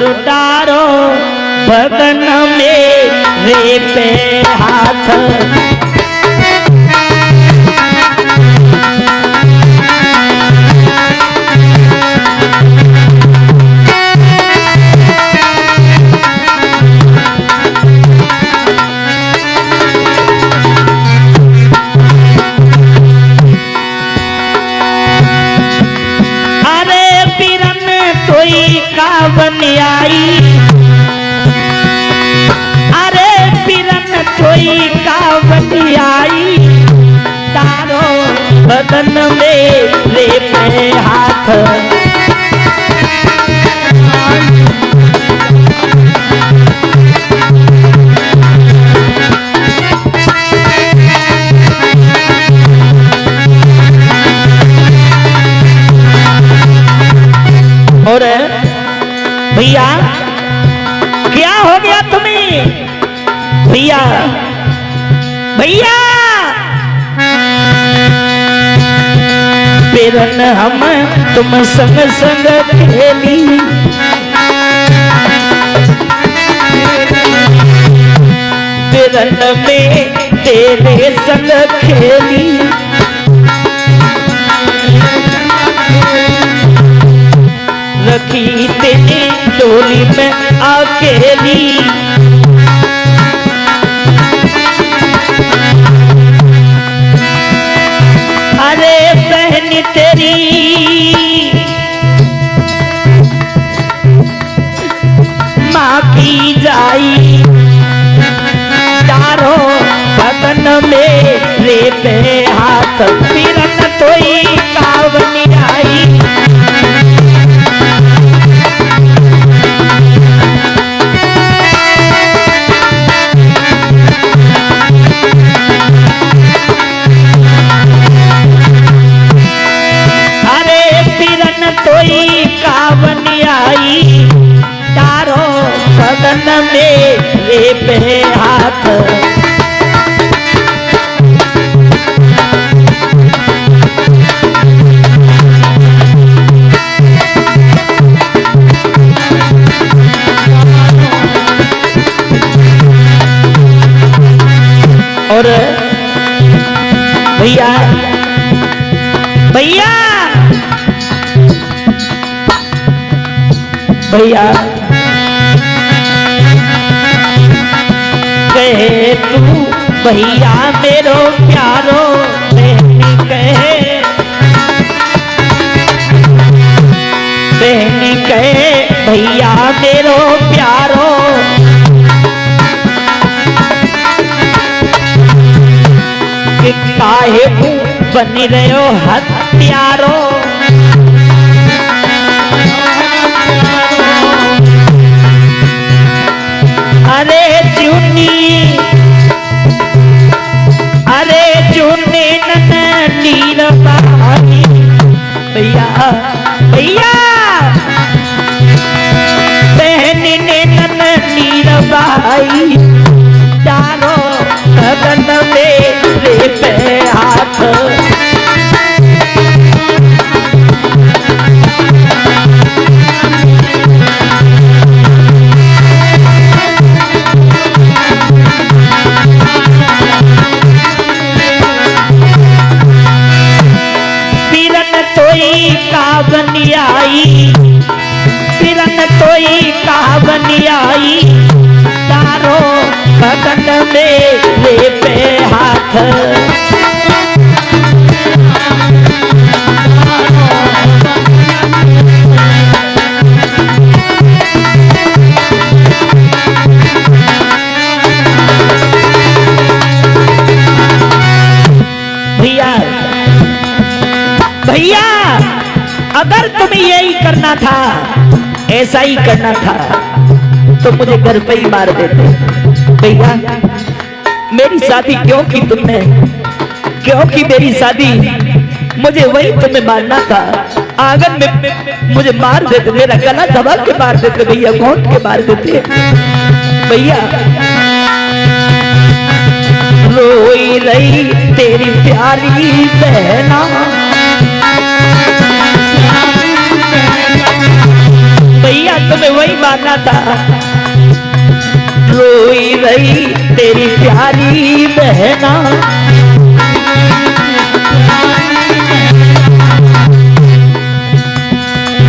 और डारो बदन मेरे पे हाथ। आई अरे पिरन कोई कावन आई तारो बदन मेरे पे हाथ। और भैया क्या हो गया तुम्हें? भैया भैया पिरन हम तुम संग संग खेली, पिरन में तेरे संग खेली। रखी तेरी डोली में अकेली, अरे बहन तेरी माँ की जाई तारो बदन मेरे पे हाथ। पिरन तोई कावनी आई तारो बदन मेरे पे हाथ। और भैया भैया भैया कहे तू भैया मेरो प्यारो, बहनी कहे बहनी कहे भैया मेरो प्यारो। कि काहे बनी रहो हत्यारो, अरे चुनी नीर बाई। भैया भैया बहन ने नीर बाई तारो बदन मेरे पे हाथ। कावनी आई पिरन तोई कावनी आई तारो बदन मेरे पे हाथ। भैया भैया अगर तुम्हें यही करना था, ऐसा ही करना था तो मुझे घर पे ही मार देते। भैया मेरी शादी क्यों की तुमने? क्योंकि मेरी शादी मुझे वही तुम्हें मारना था। आंगन में मुझे मार देते, मेरा गला दबा के मार देते भैया, घोंट के मार देते। भैया रोई रही तेरी प्यारी बहना, भैया तुम्हें वही मानना था। रोई रही तेरी प्यारी बहना,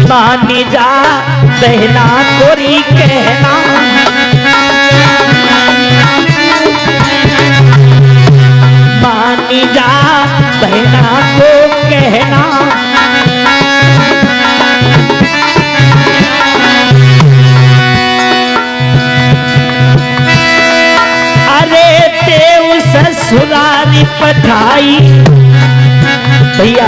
मानी जा बहना कोरी कहना, मानी जा बहना को कहना। अरे देव ससुराली पठाई, भैया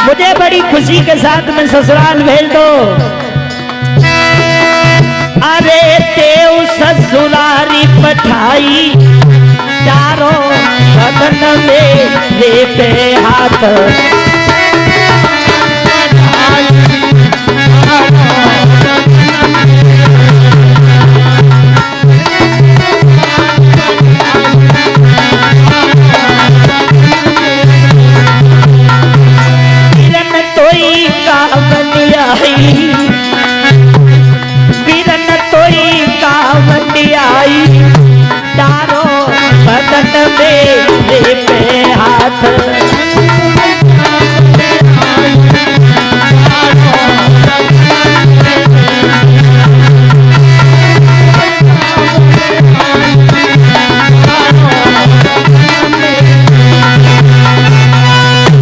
मुझे बड़ी खुशी के साथ में ससुराल भेज दो। अरे देव ससुराली पठाई, चारों बदन में ले पे हाथ,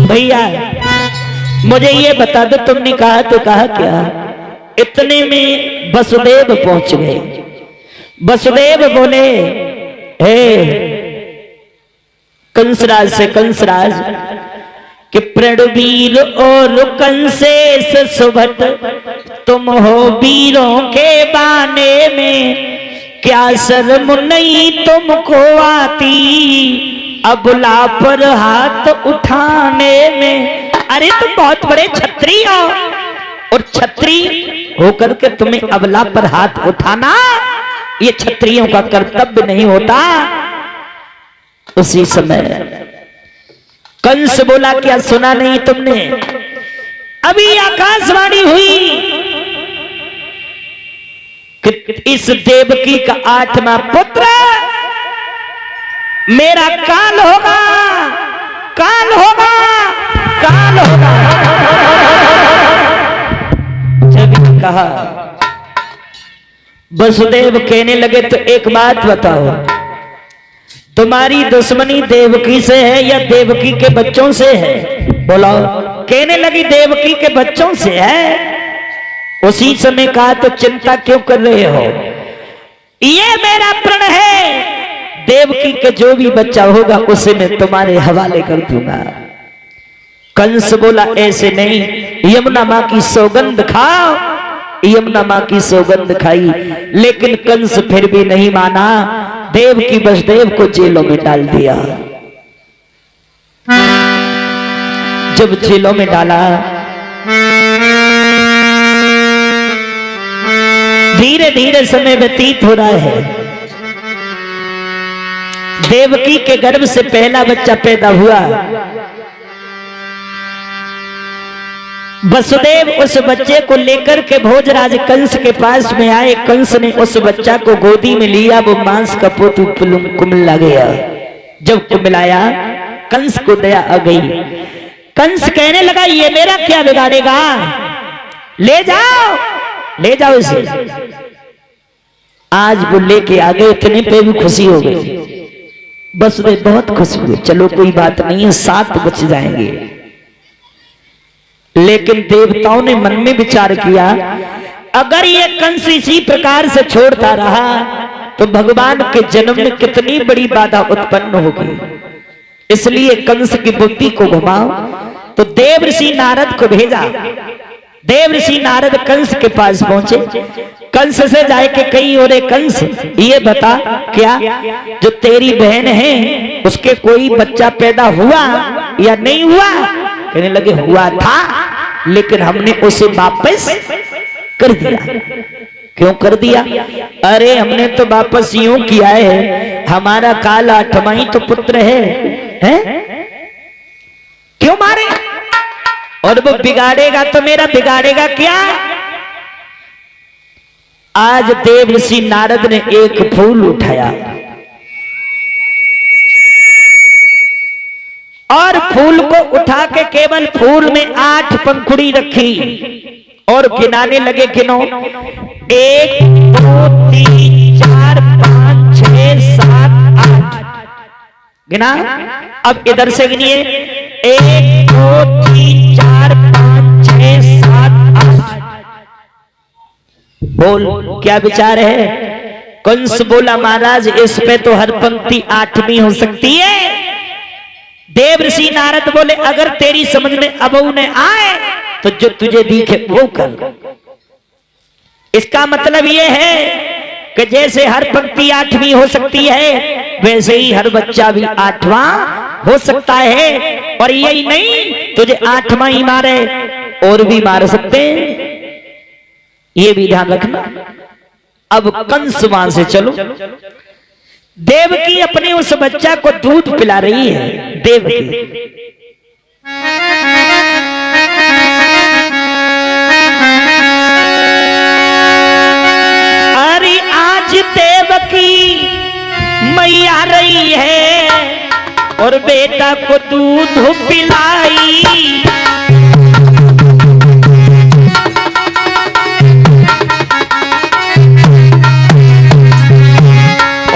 भैया मुझे ये बता दो, तुमने कहा तो कहा क्या? इतने में वसुदेव पहुंच गए। वसुदेव बोले, हे कंसराज से कंसराज कि प्रणवीर और कंसेश सुभट, तुम हो वीरों के बाने में, क्या शर्म नहीं तुमको आती अबला पर हाथ उठाने में? अरे तुम बहुत बड़े छत्री हो, और छत्री होकर के तुम्हें अबला पर हाथ उठाना ये छत्रियों का कर्तव्य नहीं होता। उसी समय कंस बोला, क्या सुना नहीं तुमने? अभी आकाशवाणी हुई कि इस देवकी का 8वां पुत्र मेरा काल होगा, काल होगा, काल होगा। जब कहा वसुदेव कहने लगे, तो एक बात बताओ, तुम्हारी दुश्मनी देवकी से है या देवकी के बच्चों से है? बोलो। कहने लगी देवकी के बच्चों से है। उसी समय कहा, तो चिंता क्यों कर रहे हो? ये मेरा प्रण है, देवकी के जो भी बच्चा होगा उसे मैं तुम्हारे हवाले कर दूंगा। कंस बोला, ऐसे नहीं, यमुना मां की सौगंध खाओ। यमुना मां की सौगंध खाई, लेकिन कंस फिर भी नहीं माना। देव की वसुदेव को जेलों में डाल दिया। जब जेलों में डाला, धीरे धीरे समय व्यतीत हो रहा है। देवकी के गर्भ से पहला बच्चा पैदा हुआ। वसुदेव उस बच्चे को लेकर के भोजराज कंस के पास में आए। कंस ने उस बच्चा को गोदी में लिया, वो मांस का पोतू कुमिला गया। जब कुमिलाया, कंस को दया आ गई। कंस कहने लगा, ये मेरा क्या बिगाड़ेगा, ले जाओ, ले जाओ इसे। आज वो लेके आ गए, इतने पे भी खुशी हो गई। वसुदेव बहुत खुश हुए, चलो कोई बात नहीं है, 7 बच जाएंगे। लेकिन देवताओं ने मन में विचार किया, अगर ये कंस इसी प्रकार से छोड़ता रहा तो भगवान के जन्म में कितनी बड़ी बाधा उत्पन्न होगी। इसलिए कंस की बुद्धि को घुमाओ। तो देव ऋषि नारद को भेजा। देव ऋषि नारद कंस के पास पहुंचे। कंस से जाके कही, ओरे कंस, ये बता, क्या जो तेरी बहन है उसके कोई बच्चा पैदा हुआ या नहीं हुआ? कहने लगे, हुआ था, लेकिन हमने उसे वापस कर दिया। क्यों कर दिया? अरे हमने तो वापस यूं किया है, हमारा काल 8वां ही तो पुत्र है? क्यों मारे? और वो बिगाड़ेगा तो मेरा बिगाड़ेगा क्या? आज देवर्षि नारद ने एक फूल उठाया और फूल को उठा के केवल फूल में 8 पंखुड़ी रखी और गिनाने लगे। गिनो, 1 2 3 4 5 6 7 8 गिना। अब इधर से गिनिए, 1 2 3 4 5 6 7 8। बोल क्या विचार है? कंस बोला महाराज इस पे तो हर पंक्ति 8वीं हो सकती है। देवर्षि नारद बोले अगर तेरी समझ में अब उन्हें आए तो जो तुझे दिखे वो कर। इसका मतलब ये है कि जैसे हर पंक्ति 8वीं हो सकती है वैसे ही हर बच्चा भी 8वां हो सकता है। और यही नहीं, तुझे 8वां ही मारे और भी मार सकते हैं, ये भी ध्यान रखना। अब कंस वहां से चलो, देवकी अपने उस बच्चा को दूध पिला रही है। देवकी अरे आज देवकी मैया रही है और बेटा को दूध पिलाई।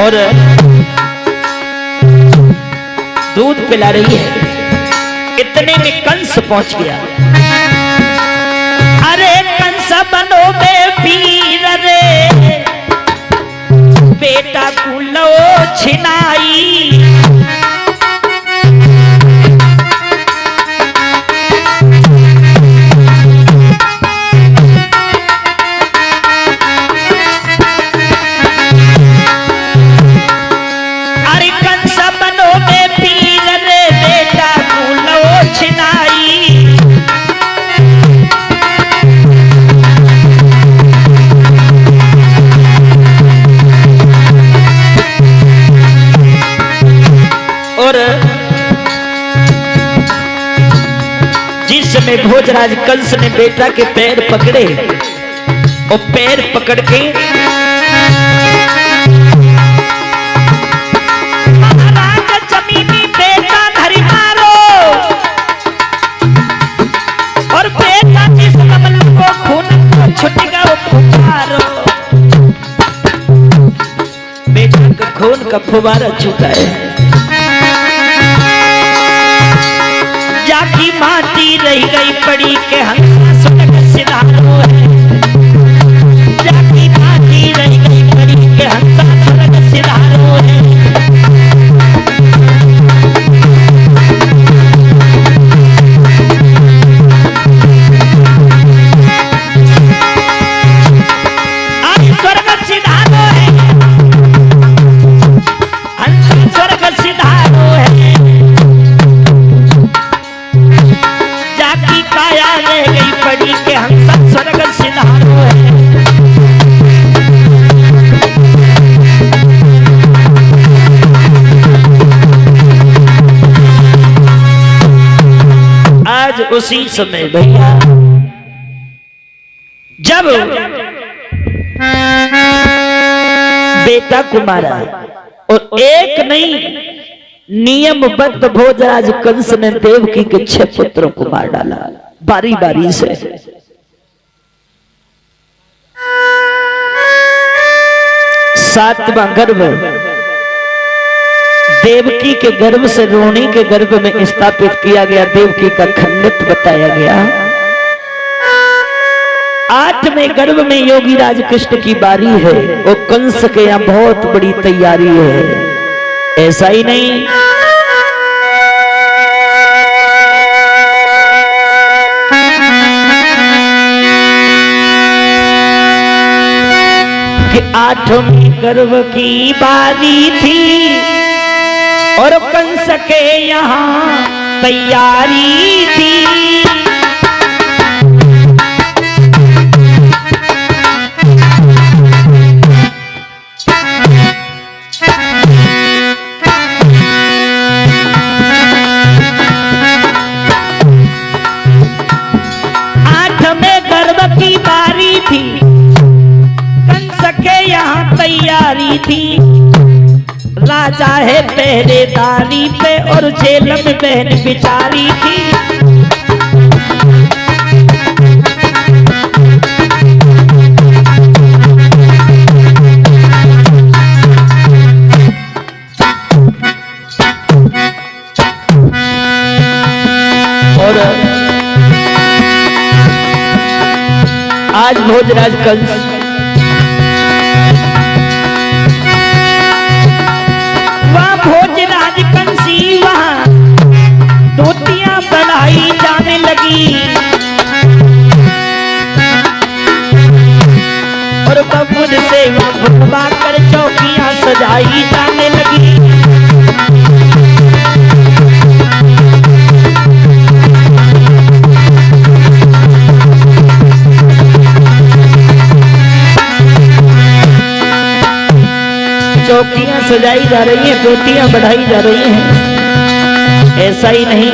और दूध पिला रही है। इतने में कंस पहुंच गया। अरे कंस बनो बे वीर रे, बेटा को लो छिनाई। भोजराज कंस ने बेटा के पैर पकड़े और पैर पकड़ के महाराज जमीनी बेटा धरी मारो और बेटा जिस कमल को खून छुटेगा वो फुकारो। बेटा का खून का फुवारा छूटा है। जाकी माटी रही गई पड़ी के हंसा स्वर्ग सिधारो है। जाकी माटी रही गई पड़ी के हंसा स्वर्ग सिधारो है। आज स्वर्ग सिधारो है, हंसा स्वर्ग सिधारो है। काया रह गई पड़ी के हंसा स्वर्ग सिधारो है। आज उसी समय भैया जब बेटा को मारा और एक नहीं नियमबद्ध भोजराज कंस ने देवकी के 6 पुत्रों को मार डाला बारी बारी से। सातवां गर्भ देवकी के गर्भ से रोहिणी के गर्भ में स्थापित किया गया। देवकी का खंडित बताया गया। 8वें गर्भ में योगी राज कृष्ण की बारी है और कंस के यहाँ बहुत बड़ी तैयारी है। ऐसा ही नहीं, कि 8वें गर्भ की बारी थी और कंस के यहाँ तैयारी थी। थी। राजा है पहरेदारी पे और जेल में बहन बिचारी थी। और आज भोजराज कंस वहाँ भोजराज कंसी वहाँ धोतियां बढ़ाई जाने लगी और बबुल से भुलवा कर चौकियां सजाई जाने लगी। चौकियां सजाई जा रही हैं, धोतियां बढ़ाई जा रही हैं। ऐसा ही नहीं,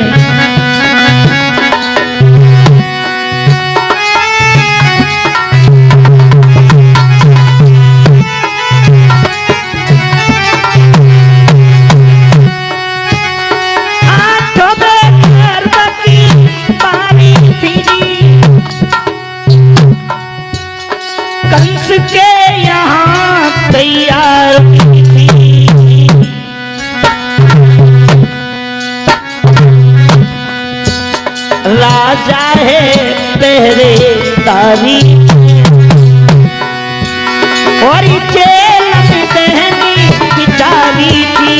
हाथों में अगरबत्ती पानी फिरी कंस के यहाँ तैयार थी। राजा है पहरेदारी और जेल में बहनी बिचारी थी।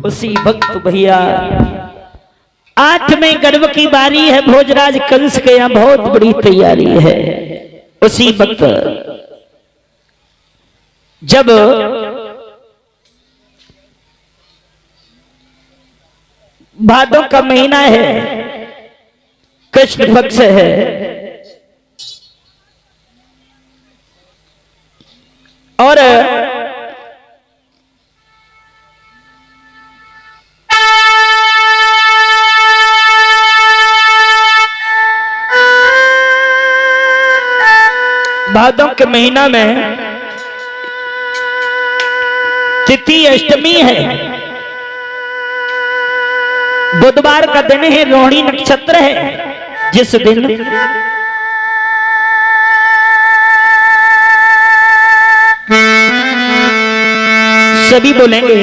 उसी वक्त भैया 8वें गर्भ की बारी है। भोजराज कंस के यहाँ बहुत बड़ी तैयारी है। उसी वक्त जब भादों का महीना है, कृष्ण पक्ष है, और भादों के महीना में तिथि अष्टमी है, बुधवार का दिन है, रोहिणी नक्षत्र है। जिस दिन सभी बोलेंगे